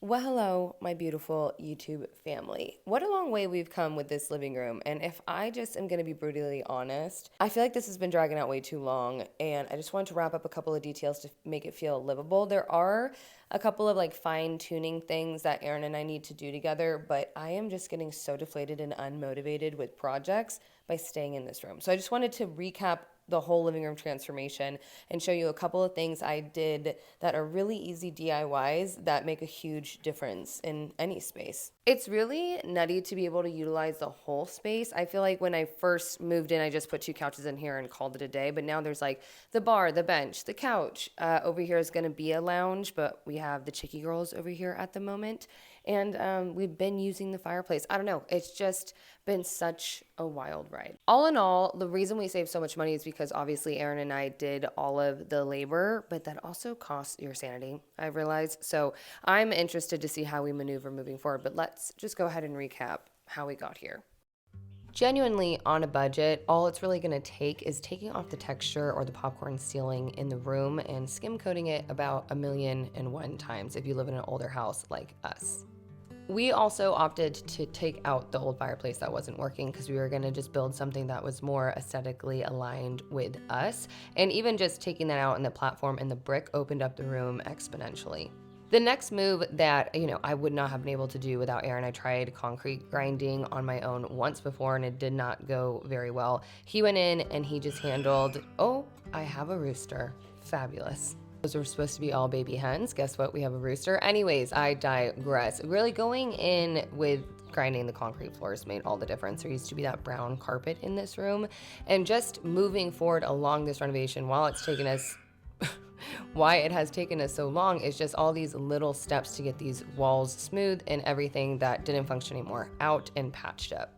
Well, hello, my beautiful YouTube family. What a long way we've come with this living room. And if I just am going to be brutally honest, I feel like this has been dragging out way too long. And I just wanted to wrap up a couple of details to make it feel livable. There are a couple of like fine tuning things that Aaron and I need to do together, but I am just getting so deflated and unmotivated with projects by staying in this room. So I just wanted to recap the whole living room transformation and show you a couple of things I did that are really easy DIYs that make a huge difference in any space. It's really nutty to be able to utilize the whole space. I feel like when I first moved in, I just put two couches in here and called it a day. But now there's like the bar, the bench, the couch. Over here is going to be a lounge, but we have the Chicky Girls over here at the moment. And we've been using the fireplace. I don't know. It's just been such a wild ride. All in all, the reason we save so much money is because obviously Aaron and I did all of the labor, but that also costs your sanity, I realize. So I'm interested to see how we maneuver moving forward, but let's just go ahead and recap how we got here. Genuinely on a budget, all it's really going to take is taking off the texture or the popcorn ceiling in the room and skim coating it about 1,000,001 times if you live in an older house like us. We also opted to take out the old fireplace that wasn't working because we were going to just build something that was more aesthetically aligned with us. And even just taking that out and the platform and the brick opened up the room exponentially. The next move that, I would not have been able to do without Aaron, I tried concrete grinding on my own once before and it did not go very well. He went in and he just handled, oh, I have a rooster. Fabulous. Those were supposed to be all baby hens. Guess what? We have a rooster. Anyways, I digress. Really going in with grinding the concrete floors made all the difference. There used to be that brown carpet in this room. And just moving forward along this renovation while it's taken us why it has taken us so long is just all these little steps to get these walls smooth and everything that didn't function anymore out and patched up.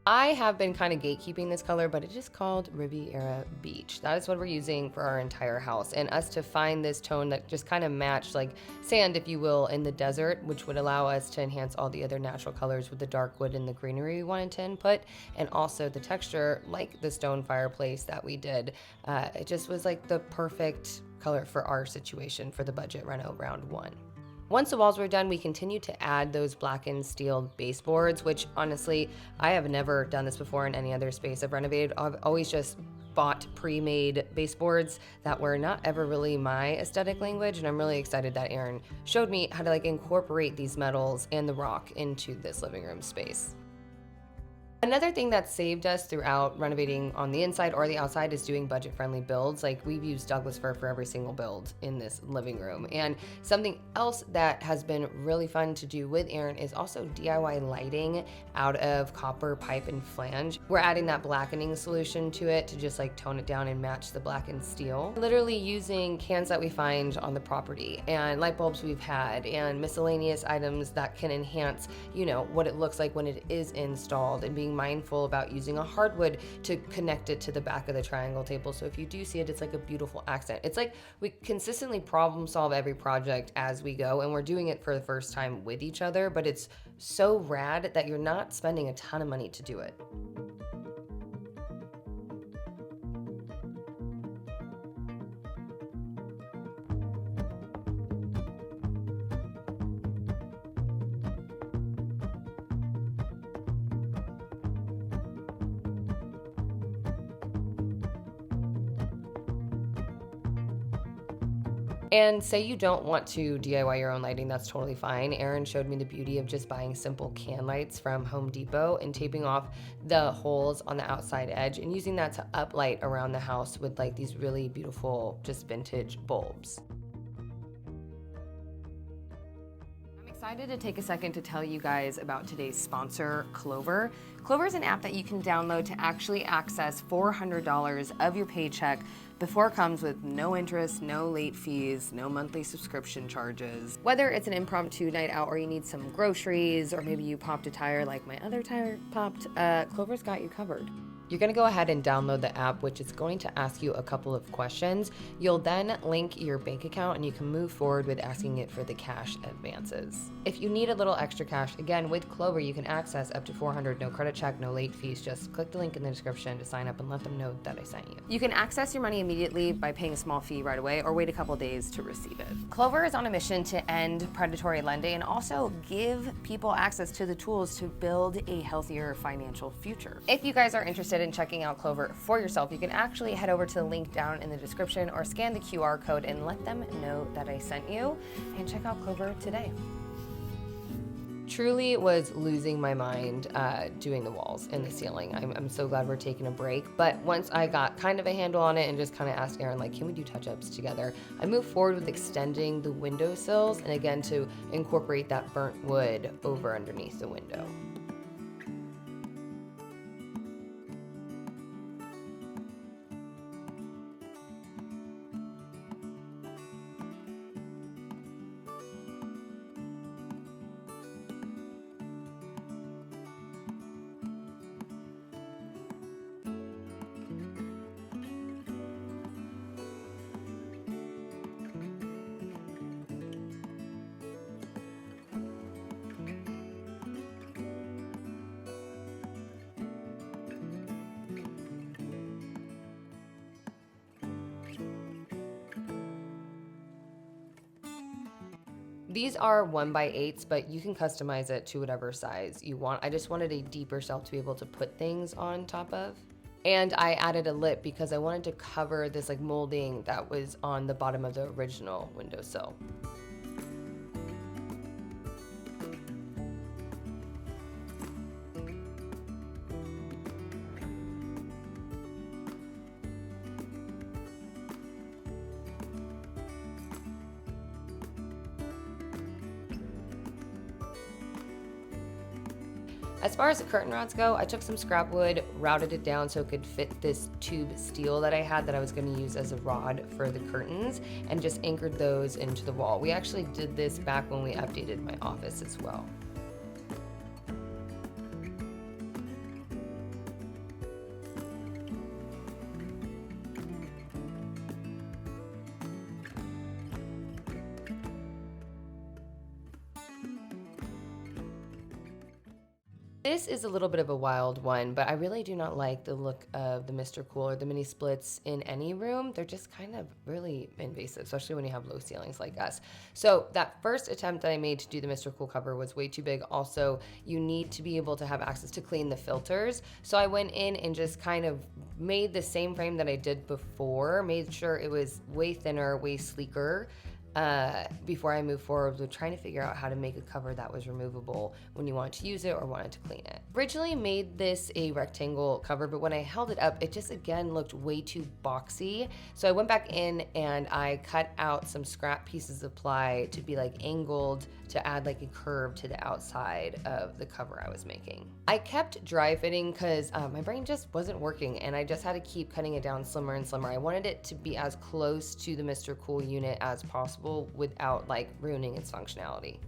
I have been kind of gatekeeping this color, but it is called Riviera Beach. That is what we're using for our entire house. And us to find this tone that just kind of matched like sand, if you will, in the desert, which would allow us to enhance all the other natural colors with the dark wood and the greenery we wanted to input. And also the texture, like the stone fireplace that we did. It just was like the perfect color for our situation for the budget reno round one. Once the walls were done, we continued to add those blackened steel baseboards, which honestly, I have never done this before in any other space I've renovated. I've always just bought pre-made baseboards that were not ever really my aesthetic language, and I'm really excited that Aaron showed me how to like incorporate these metals and the rock into this living room space. Another thing that saved us throughout renovating on the inside or the outside is doing budget-friendly builds. Like we've used Douglas fir for every single build in this living room. And something else that has been really fun to do with Aaron is also DIY lighting out of copper pipe and flange. We're adding that blackening solution to it to just like tone it down and match the blackened steel. Literally using cans that we find on the property and light bulbs we've had and miscellaneous items that can enhance, what it looks like when it is installed, and being mindful about using a hardwood to connect it to the back of the triangle table. So if you do see it, it's like a beautiful accent. It's like we consistently problem solve every project as we go, and we're doing it for the first time with each other, but it's so rad that you're not spending a ton of money to do it. And say you don't want to DIY your own lighting, that's totally fine. Aaron showed me the beauty of just buying simple can lights from Home Depot and taping off the holes on the outside edge and using that to uplight around the house with like these really beautiful, just vintage bulbs. I'm excited to take a second to tell you guys about today's sponsor, Clover. Clover is an app that you can download to actually access $400 of your paycheck before it comes with no interest, no late fees, no monthly subscription charges. Whether it's an impromptu night out or you need some groceries or maybe you popped a tire like my other tire popped, Clover's got you covered. You're going to go ahead and download the app, which is going to ask you a couple of questions. You'll then link your bank account and you can move forward with asking it for the cash advances. If you need a little extra cash, again, with Clover, you can access up to $400, no credit check, no late fees. Just click the link in the description to sign up and let them know that I sent you. You can access your money immediately by paying a small fee right away or wait a couple days to receive it. Clover is on a mission to end predatory lending and also give people access to the tools to build a healthier financial future. If you guys are interested in checking out Clover for yourself, you can actually head over to the link down in the description or scan the QR code and let them know that I sent you, and check out Clover today. Truly was losing my mind doing the walls and the ceiling. I'm so glad we're taking a break. But once I got kind of a handle on it and just kind of asked Aaron, like, can we do touch-ups together? I moved forward with extending the window sills and again to incorporate that burnt wood over underneath the window. These are 1x8s, but you can customize it to whatever size you want. I just wanted a deeper shelf to be able to put things on top of. And I added a lip because I wanted to cover this like molding that was on the bottom of the original windowsill. As far as the curtain rods go, I took some scrap wood, routed it down so it could fit this tube steel that I had that I was going to use as a rod for the curtains, and just anchored those into the wall. We actually did this back when we updated my office as well. This is a little bit of a wild one, but I really do not like the look of the Mr. Cool or the mini splits in any room. They're just kind of really invasive, especially when you have low ceilings like us. So that first attempt that I made to do the Mr. Cool cover was way too big. Also, you need to be able to have access to clean the filters. So I went in and just kind of made the same frame that I did before, made sure it was way thinner, way sleeker, before I moved forward with trying to figure out how to make a cover that was removable when you wanted to use it or wanted to clean it. Originally made this a rectangle cover, but when I held it up, it just again looked way too boxy. So I went back in and I cut out some scrap pieces of ply to be like angled to add like a curve to the outside of the cover I was making. I kept dry fitting because my brain just wasn't working and I just had to keep cutting it down slimmer and slimmer. I wanted it to be as close to the Mr. Cool unit as possible without like ruining its functionality.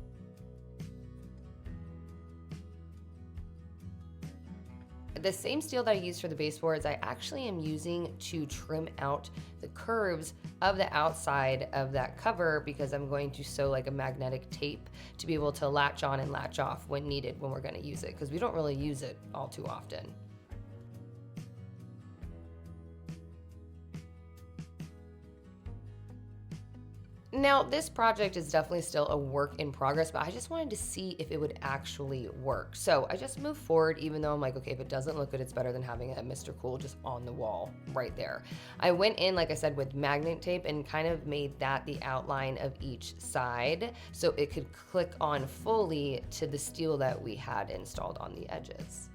The same steel that I used for the baseboards, I actually am using to trim out the curves of the outside of that cover because I'm going to sew like a magnetic tape to be able to latch on and latch off when needed when we're going to use it, because we don't really use it all too often. Now, this project is definitely still a work in progress, but I just wanted to see if it would actually work. So I just moved forward, even though I'm like, okay, if it doesn't look good, it's better than having a Mr. Cool just on the wall right there. I went in, like I said, with magnet tape and kind of made that the outline of each side so it could click on fully to the steel that we had installed on the edges.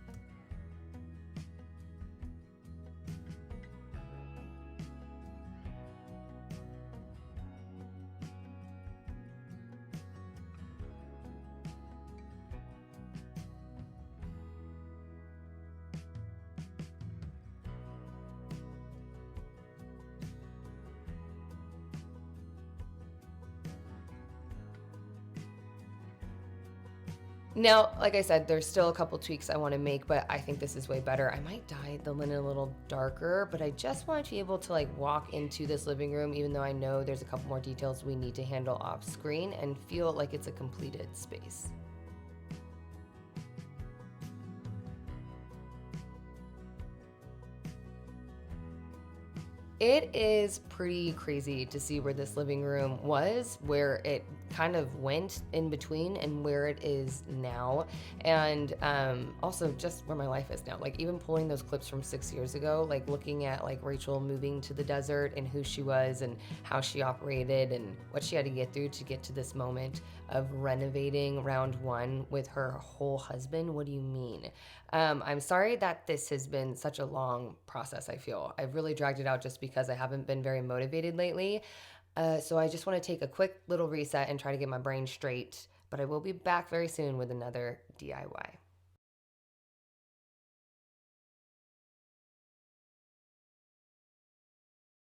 Now, like I said, there's still a couple tweaks I want to make, but I think this is way better. I might dye the linen a little darker, but I just want to be able to like walk into this living room, even though I know there's a couple more details we need to handle off screen, and feel like it's a completed space. It is pretty crazy to see where this living room was, where it kind of went in between, and where it is now. And also just where my life is now. Like, even pulling those clips from 6 years ago, like looking at like Rachel moving to the desert and who she was and how she operated and what she had to get through to get to this moment of renovating round one with her whole husband. What do you mean? I'm sorry that this has been such a long process, I feel. I've really dragged it out just because I haven't been very motivated lately. So I just want to take a quick little reset and try to get my brain straight. But I will be back very soon with another DIY.